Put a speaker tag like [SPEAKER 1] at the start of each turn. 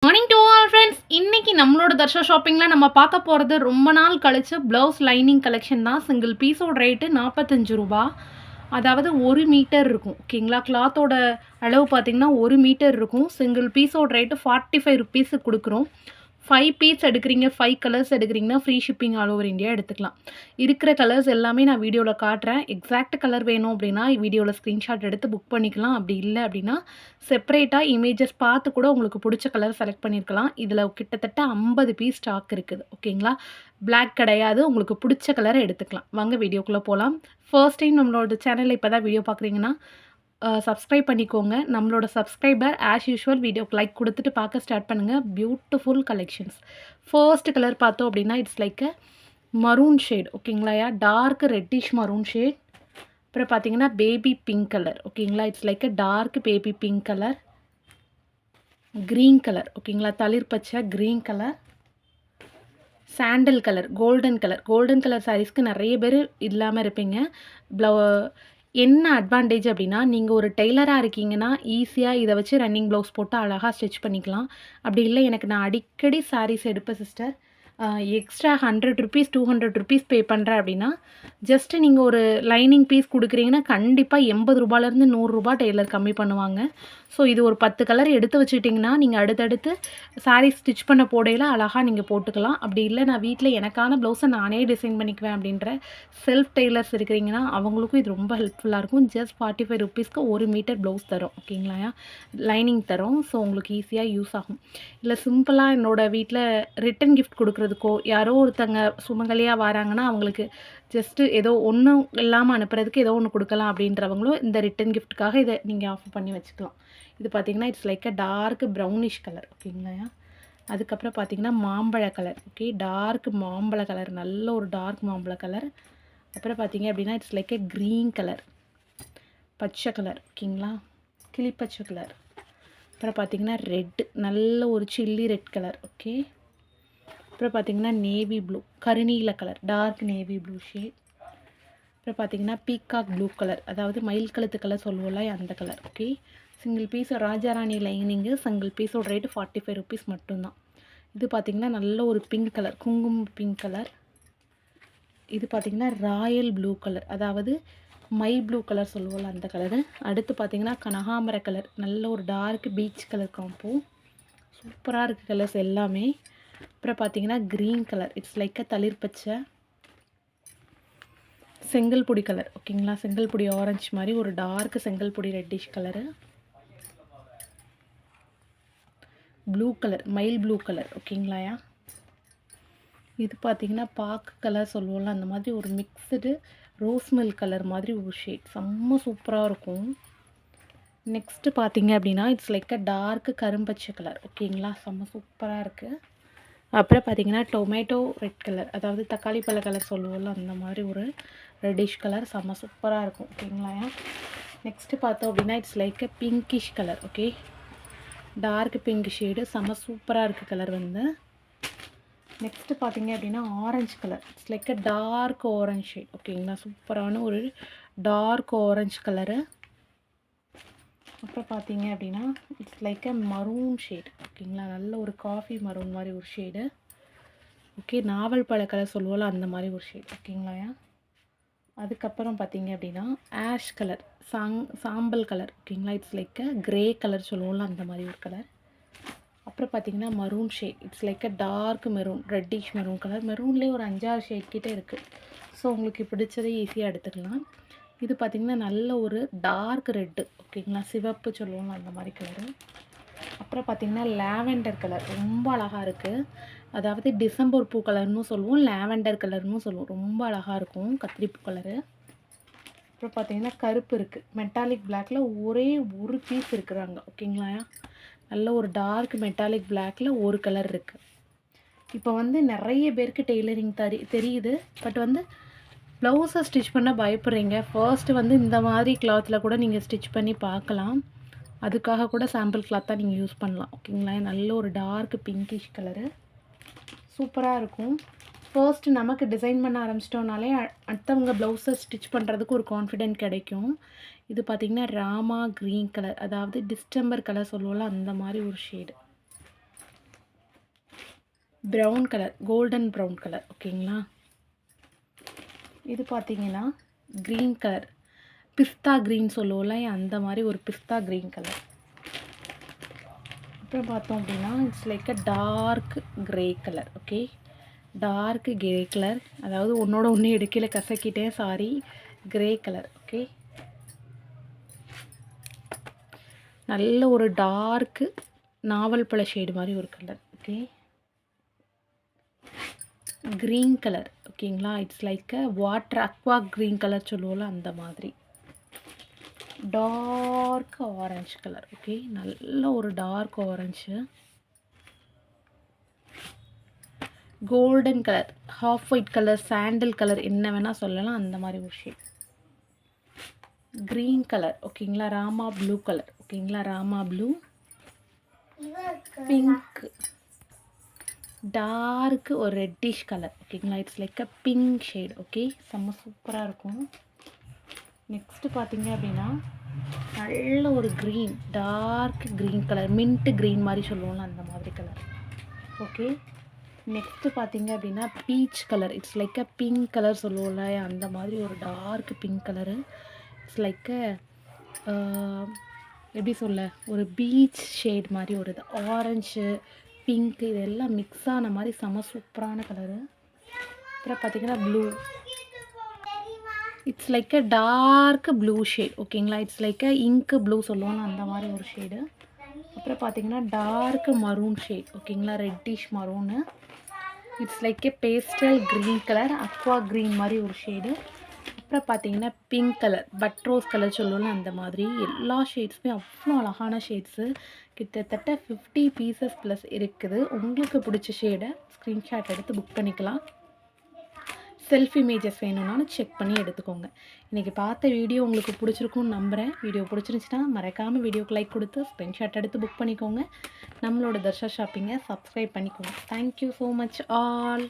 [SPEAKER 1] Morning to all friends. இன்னைக்கு நம்மளோட தர்ஷா ஷாப்பிங்கில் நம்ம பார்க்க போகிறது ரொம்ப நாள் கழிச்சு ப்ளவுஸ் லைனிங் கலெக்ஷன் தான். சிங்கிள் பீஸோட ரேட்டு 45 ரூபா. அதாவது 1 மீட்டர் இருக்கும். ஓகேங்களா? கிளாத்தோட அளவு பார்த்தீங்கன்னா 1 மீட்டர் இருக்கும். சிங்கிள் பீஸோட ரேட்டு 45 ருபீஸுக்கு கொடுக்குறோம். 5 பீஸ் எடுக்கிறீங்க, 5 கலர்ஸ் எடுக்கிறீங்கன்னா free shipping all over India எடுத்துக்கலாம். இருக்கிற கலர்ஸ் எல்லாமே நான் வீடியோவில் காட்டுறேன். எக்ஸாக்ட் கலர் வேணும் அப்படின்னா வீடியோவில் ஸ்க்ரீன்ஷாட் எடுத்து புக் பண்ணிக்கலாம். அப்படி இல்லை அப்படின்னா செப்பரேட்டாக இமேஜஸ் பார்த்து கூட உங்களுக்கு பிடிச்ச கலர் செலக்ட் பண்ணியிருக்கலாம். இதில் கிட்டத்தட்ட 50 பீஸ் ஸ்டாக் இருக்குது. ஓகேங்களா? பிளாக் கிடையாது. உங்களுக்கு பிடிச்ச கலரை எடுத்துக்கலாம். வாங்க வீடியோக்குள்ளே போகலாம். ஃபர்ஸ்ட் டைம் நம்மளோட சேனலில் இப்போ தான் வீடியோ பார்க்குறீங்கன்னா சப்ஸ்கிரைப் பண்ணிக்கோங்க. நம்மளோட சப்ஸ்கிரைபர் ஆஸ் யூஷுவல் வீடியோக்கு லைக் கொடுத்துட்டு பார்க்க ஸ்டார்ட் பண்ணுங்கள். Beautiful collections. ஃபர்ஸ்ட் கலர் பார்த்தோம் அப்படின்னா it's like a maroon shade. ஓகேங்களா? Dark reddish maroon shade. அப்புறம் பார்த்தீங்கன்னா பேபி பிங்க் கலர். ஓகேங்களா? It's like a dark baby pink colour. Green colour. ஓகேங்களா? தளிர் பச்சை green colour. Sandal colour, golden colour. Golden colour சாரீஸ்க்கு நிறைய பேர் இல்லாமல் இருப்பீங்க. என்ன அட்வான்டேஜ் அப்படின்னா, நீங்கள் ஒரு டெய்லராக இருக்கீங்கன்னா ஈஸியாக இதை வச்சு ரன்னிங் ப்ளவுஸ் போட்டு அழகாக ஸ்டிச் பண்ணிக்கலாம். அப்படி இல்லை எனக்கு நான் அடிக்கடி சாரீஸ் எடுப்பேன் sister, extra 100 rupees 200 rupees pay பண்ணுறேன் அப்படின்னா ஜஸ்ட்டு நீங்கள் ஒரு லைனிங் பீஸ் கொடுக்குறீங்கன்னா கண்டிப்பாக 80 ரூபாயிலேருந்து 100 ரூபா டெய்லர் கம்மி பண்ணுவாங்க. ஸோ இது ஒரு 10 கலர் எடுத்து வச்சுக்கிட்டிங்கன்னா நீங்கள் அடுத்தடுத்து சாரீ ஸ்டிச் பண்ண போடையில் அழகாக நீங்கள் போட்டுக்கலாம். அப்படி இல்லை நான் வீட்டில் எனக்கான ப்ளவுஸை நானே டிசைன் பண்ணிக்குவேன் அப்படின்ற செல்ஃப் டெய்லர்ஸ் இருக்கிறீங்கன்னா அவங்களுக்கும் இது ரொம்ப ஹெல்ப்ஃபுல்லாக இருக்கும். ஜஸ்ட் 45 ருபீஸ்க்கு 1 மீட்டர் ப்ளவுஸ் தரும். ஓகேங்களா? லைனிங் தரும். ஸோ உங்களுக்கு ஈஸியாக யூஸ் ஆகும். இல்லை சிம்பிளாக என்னோடய வீட்டில் ரிட்டன் கிஃப்ட் கொடுக்குறதுக்கோ யாரோ ஒருத்தங்க சுமங்கலியாக வராங்கன்னா அவங்களுக்கு ஜஸ்ட்டு ஏதோ ஒன்றும் இல்லாமல் அனுப்புறதுக்கு ஏதோ ஒன்று கொடுக்கலாம் அப்படின்றவங்களும் இந்த ரிட்டன் கிஃப்ட்டுக்காக இதை நீங்கள் ஆஃபர் பண்ணி வச்சுக்கலாம். இது பார்த்திங்கன்னா it's like a dark brownish colour. ஓகேங்களா? அதுக்கப்புறம் பார்த்திங்கன்னா மாம்பழ கலர். ஓகே, டார்க் மாம்பழ கலர், நல்ல ஒரு டார்க் மாம்பழ கலர். அப்புறம் பார்த்திங்க அப்படின்னா it's like a green colour, பச்சை கலர். ஓகேங்களா? கிளிப்பச்சை கலர். அப்புறம் பார்த்திங்கன்னா ரெட், நல்ல ஒரு சில்லி ரெட் கலர். ஓகே, அப்புறம் பார்த்திங்கன்னா நேவி ப்ளூ, கருநீல colour, dark navy blue shade. அப்புறம் பார்த்திங்கன்னா பீகாக் ப்ளூ கலர், அதாவது மயில் கழுத்து கலர் சொல்லுவோம்ல அந்த கலர். ஓகே, சிங்கிள் பீஸ் ராஜாராணி லைனிங்கு. சிங்கிள் பீஸோட ரேட்டு 45 ருபீஸ் மட்டும்தான். இது பார்த்திங்கன்னா நல்ல ஒரு பிங்க் கலர், குங்குமம் பிங்க் கலர். இது பார்த்திங்கன்னா ராயல் ப்ளூ கலர், அதாவது மை ப்ளூ கலர் சொல்லுவோம்ல அந்த கலரு. அடுத்து பார்த்திங்கன்னா கனகாமர கலர், நல்ல ஒரு டார்க் பீச் கலர் காம்போ. சூப்பராக இருக்குது கலர்ஸ் எல்லாமே. அப்புறம் பார்த்திங்கன்னா க்ரீன் கலர், இட்ஸ் லைக் அ தளிர் பச்சை. செங்கல் பொடி கலர். ஓகேங்களா? செங்கல் பொடி ஆரஞ்சு மாதிரி ஒரு டார்க் செங்கல் பொடி reddish colour. Blue colour, mild blue colour. ஓகேங்களாயா? இது பார்த்திங்கன்னா பாக்கு கலர் சொல்லுவோம்ல அந்த மாதிரி ஒரு மிக்சடு ரோஸ் மில்க் கலர் மாதிரி ஒரு ஷேட், செம்ம சூப்பராக இருக்கும். நெக்ஸ்ட்டு பார்த்திங்க அப்படின்னா இட்ஸ் லைக் அ டார்க் கரும்பச்சை கலர். ஓகேங்களா? செம்ம சூப்பராக இருக்குது. அப்புறம் பார்த்திங்கன்னா டொமேட்டோ ரெட் கலர், அதாவது தக்காளி பழ கலர் சொல்லுவோம்ல அந்த மாதிரி ஒரு ரெட்டிஷ் கலர், செம்ம சூப்பராக இருக்கும். ஓகேங்களா? நெக்ஸ்ட்டு பார்த்தோம் அப்படின்னா it's like a pinkish colour. Okay, dark pink shade, செம்ம சூப்பராக இருக்குது கலர் வந்து. நெக்ஸ்ட்டு பார்த்திங்க அப்படின்னா orange colour, it's like a dark orange shade. ஓகேங்களா? சூப்பரான ஒரு டார்க் ஆரஞ்சு கலரு. அப்புறம் பார்த்திங்க அப்படின்னா it's like a maroon shade. ஓகேங்களா? நல்ல ஒரு காஃபி மரூன் மாதிரி ஒரு ஷேடு. ஓகே, நாவல் பழ கலர் சொல்லுவோம்ல அந்த மாதிரி ஒரு ஷேட். ஓகேங்களா? அதுக்கப்புறம் பார்த்திங்க அப்படின்னா ஆஷ் கலர், சாம்பல் கலர். ஓகேங்களா? It's like a grey colour சொல்லுவோம்ல அந்த மாதிரி ஒரு கலர். அப்புறம் பார்த்திங்கன்னா maroon shade, it's like a dark maroon, reddish maroon colour. மெரூன்லேயே ஒரு 5-6 ஷேட் கிட்டே இருக்குது. ஸோ உங்களுக்கு பிடிச்சதை ஈஸியாக எடுத்துக்கலாம். இது பார்த்திங்கன்னா நல்ல ஒரு டார்க் ரெட்டு. ஓகேங்களா? சிவப்பு சொல்லுவோம்ல அந்த மாதிரி கலரு. அப்புறம் பார்த்திங்கன்னா லாவெண்டர் கலர், ரொம்ப அழகாக இருக்குது. அதாவது டிசம்பர் பூ கலர்னு சொல்லுவோம், லாவெண்டர் கலர்னு சொல்லுவோம். ரொம்ப அழகாக இருக்கும் கத்திரிப்பூ கலரு. அப்புறம் பார்த்திங்கன்னா கருப்பு இருக்குது, மெட்டாலிக் பிளாக்கில் ஒரே ஒரு பீஸ் இருக்கிறாங்க. ஓகேங்களா? நல்ல ஒரு டார்க் மெட்டாலிக் பிளாக்கில் ஒரு கலர் இருக்குது. இப்போ வந்து நிறைய பேருக்கு டெய்லரிங் தெரியுது, பட் வந்து ப்ளவுஸை ஸ்டிச் பண்ண பயப்படுறீங்க. ஃபர்ஸ்ட்டு வந்து இந்த மாதிரி கிளாத்தில் கூட நீங்கள் ஸ்டிச் பண்ணி பார்க்கலாம். அதுக்காக கூட சாம்பிள் கிளாத்தாக நீங்கள் யூஸ் பண்ணலாம். ஓகேங்களா? நல்ல ஒரு டார்க் பிங்கிஷ் கலரு, சூப்பராக இருக்கும். ஃபர்ஸ்ட்டு நமக்கு டிசைன் பண்ண ஆரம்பிச்சிட்டோம்னாலே அடுத்தவங்க ப்ளவுஸை ஸ்டிச் பண்ணுறதுக்கு ஒரு கான்ஃபிடென்ட் கிடைக்கும். இது பார்த்திங்கன்னா ராமா க்ரீன் கலர், அதாவது டிஸ்டம்பர் கலர் சொல்லுவோம்ல அந்த மாதிரி ஒரு shade. Brown colour, golden brown colour. ஓகேங்களா? இது பார்த்தீங்கன்னா க்ரீன் கலர், பிஸ்தா க்ரீன் சொல்லுவோம்ல, அந்த மாதிரி ஒரு பிஸ்தா க்ரீன் கலர். அப்புறம் பார்த்தோம் அப்படின்னா it's like a dark grey colour. Okay, dark grey colour, அதாவது ஒன்றோட ஒன்று எடுக்கல, கசக்கிட்டேன், சாரி. Grey colour. ஓகே, நல்ல ஒரு டார்க்கு நாவல் பழ ஷேடு மாதிரி ஒரு கலர். Okay, green colour. ஓகேங்களா? It's like a water aqua green colour சொல்லுவோம்ல, அந்த மாதிரி. Dark orange colour. ஓகே, நல்ல ஒரு dark orange. Golden colour, half white colour, sandal colour, என்ன வேணால் சொல்லலாம், அந்த மாதிரி ஒரு ஷேட். Green colour. ஓகேங்களா? Rama blue colour. ஓகேங்களா? ராமா ப்ளூ. பிங்க், டார்க்கு ஒரு ரெட்டிஷ் கலர். ஓகேங்களா? It's like a pink shade. Okay, செம்ம சூப்பராக இருக்கும். நெக்ஸ்ட்டு பார்த்தீங்க அப்படின்னா நல்ல ஒரு green, dark green colour, mint green மாதிரி சொல்லுவோம்ல, அந்த மாதிரி கலர். ஓகே, நெக்ஸ்ட்டு பார்த்தீங்க அப்படின்னா peach colour. It's like a pink colour சொல்லுவோம்ல, அந்த மாதிரி ஒரு dark pink colour. It's like a எப்படி சொல்ல, ஒரு பீச் ஷேட் மாதிரி ஒரு இது. ஆரஞ்சு, பிங்க்கு, இதெல்லாம் மிக்ஸ் ஆன மாதிரி செம சூப்பரான கலரு. அப்புறம் பார்த்தீங்கன்னா blue, it's like a dark blue shade. ஓகேங்களா? It's like a ink blue சொல்லுவோம்ல, அந்த மாதிரி ஒரு ஷேடு. அப்புறம் பார்த்தீங்கன்னா டார்க் மரூன் ஷேட். ஓகேங்களா? Reddish maroon. It's like a pastel green colour, aqua green மாதிரி ஒரு ஷேடு. அப்புறம் பார்த்தீங்கன்னா பிங்க் கலர், பட்ரோஸ் கலர் சொல்லுவோம்ல, அந்த மாதிரி. எல்லா ஷேட்ஸுமே அவ்வளோ அழகான ஷேட்ஸு. கிட்டத்தட்ட 50 பீசஸ் ப்ளஸ் இருக்குது. உங்களுக்கு பிடிச்ச ஷேடை ஸ்க்ரீன்ஷாட் எடுத்து புக் பண்ணிக்கலாம். செல்ஃப் இமேஜஸ் வேணும்னாலும் செக் பண்ணி எடுத்துக்கோங்க. இன்றைக்கி பார்த்த வீடியோ உங்களுக்கு பிடிச்சிருக்கும்னு நம்புகிறேன். வீடியோ பிடிச்சிருந்துச்சுன்னா மறக்காமல் வீடியோக்கு லைக் கொடுத்து ஸ்க்ரீன்ஷாட் எடுத்து புக் பண்ணிக்கோங்க. நம்மளோட தர்ஷா ஷாப்பிங்கை சப்ஸ்கிரைப் பண்ணிக்கோங்க. Thank you so much all.